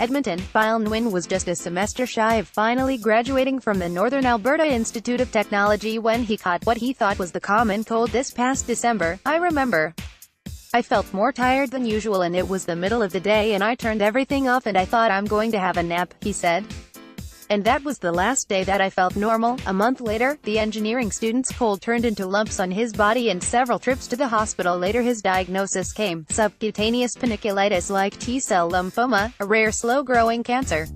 Edmonton, Bille Nguyen was just a semester shy of finally graduating from the Northern Alberta Institute of Technology when he caught what he thought was the common cold this past December. "I remember I felt more tired than usual and it was the middle of the day and I turned everything off and I thought I'm going to have a nap," he said. "And that was the last day that I felt normal." A month later, the engineering student's cold turned into lumps on his body and several trips to the hospital later his diagnosis came: subcutaneous panniculitis-like T-cell lymphoma, a rare slow-growing cancer.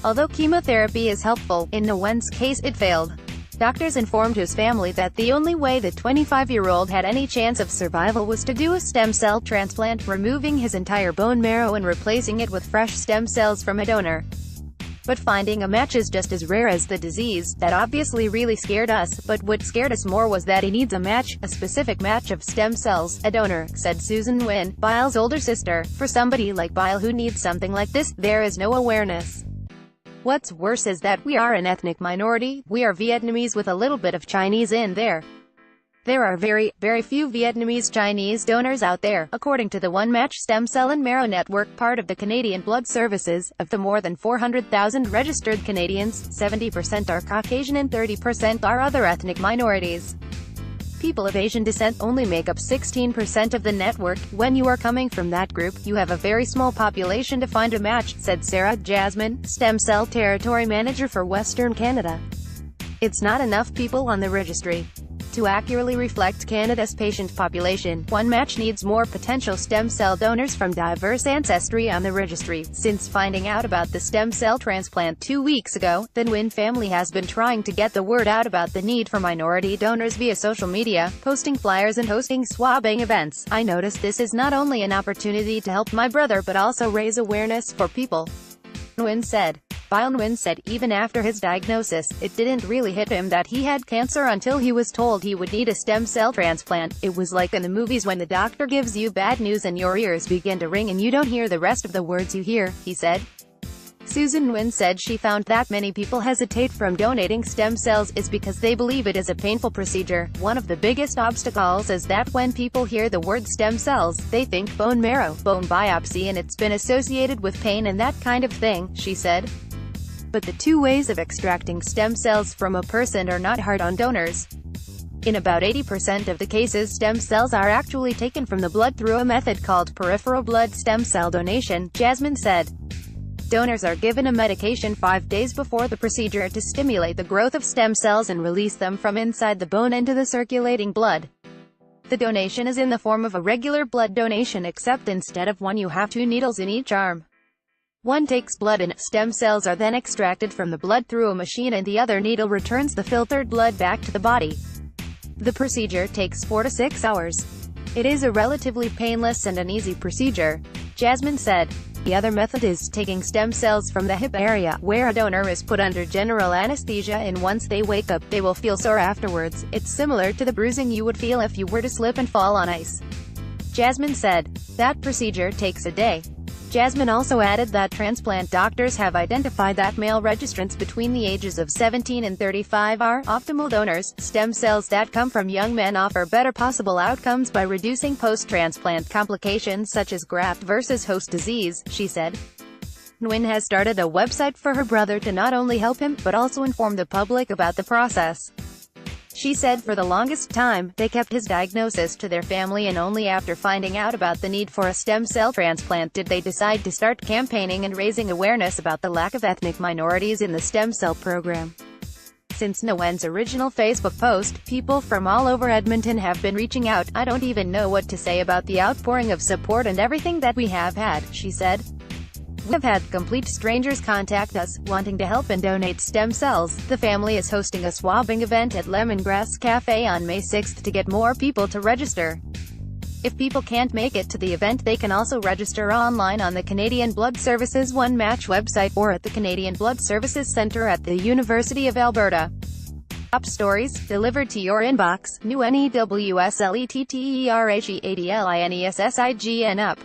Although chemotherapy is helpful, in Nguyen's case it failed. Doctors informed his family that the only way the 25-year-old had any chance of survival was to do a stem cell transplant, removing his entire bone marrow and replacing it with fresh stem cells from a donor. But finding a match is just as rare as the disease. That obviously really scared us, but what scared us more was that he needs a match, a specific match of stem cells, a donor," said Susan Nguyen, Bille's older sister. "For somebody like Bille who needs something like this, there is no awareness. What's worse is that we are an ethnic minority. We are Vietnamese with a little bit of Chinese in there. There are very, very few Vietnamese-Chinese donors out there." According to the One Match Stem Cell and Marrow Network, part of the Canadian Blood Services, of the more than 400,000 registered Canadians, 70% are Caucasian and 30% are other ethnic minorities. People of Asian descent only make up 16% of the network. "When you are coming from that group, you have a very small population to find a match," said Sarah Jasmine, Stem Cell Territory Manager for Western Canada. "It's not enough people on the registry to accurately reflect Canada's patient population. One Match needs more potential stem cell donors from diverse ancestry on the registry." Since finding out about the stem cell transplant 2 weeks ago, the Nguyen family has been trying to get the word out about the need for minority donors via social media, posting flyers and hosting swabbing events. "I noticed this is not only an opportunity to help my brother but also raise awareness for people," Nguyen said. Bille Nguyen said even after his diagnosis, it didn't really hit him that he had cancer until he was told he would need a stem cell transplant. "It was like in the movies when the doctor gives you bad news and your ears begin to ring and you don't hear the rest of the words you hear," he said. Susan Nguyen said she found that many people hesitate from donating stem cells is because they believe it is a painful procedure. "One of the biggest obstacles is that when people hear the word stem cells, they think bone marrow, bone biopsy, and it's been associated with pain and that kind of thing," she said. But the two ways of extracting stem cells from a person are not hard on donors. In about 80% of the cases, stem cells are actually taken from the blood through a method called peripheral blood stem cell donation, Jasmine said. Donors are given a medication 5 days before the procedure to stimulate the growth of stem cells and release them from inside the bone into the circulating blood. The donation is in the form of a regular blood donation, except instead of one you have 2 needles in each arm. One takes blood and stem cells are then extracted from the blood through a machine and the other needle returns the filtered blood back to the body. The procedure takes 4 to 6 hours. "It is a relatively painless and an easy procedure," Jasmine said. The other method is taking stem cells from the hip area, where a donor is put under general anesthesia and once they wake up, they will feel sore afterwards. "It's similar to the bruising you would feel if you were to slip and fall on ice," Jasmine said. That procedure takes a day. Jasmine also added that transplant doctors have identified that male registrants between the ages of 17 and 35 are optimal donors. Stem cells that come from young men offer better possible outcomes by reducing post-transplant complications such as graft versus host disease, she said. Nguyen has started a website for her brother to not only help him, but also inform the public about the process. She said for the longest time, they kept his diagnosis to their family and only after finding out about the need for a stem cell transplant did they decide to start campaigning and raising awareness about the lack of ethnic minorities in the stem cell program. Since Nguyen's original Facebook post, people from all over Edmonton have been reaching out. "I don't even know what to say about the outpouring of support and everything that we have had," she said. "We've had complete strangers contact us, wanting to help and donate stem cells." The family is hosting a swabbing event at Lemongrass Cafe on May 6th to get more people to register. If people can't make it to the event, they can also register online on the Canadian Blood Services One Match website, or at the Canadian Blood Services Centre at the University of Alberta. Top stories, delivered to your inbox. New NEWSLETTERHEADLINESSIGN up.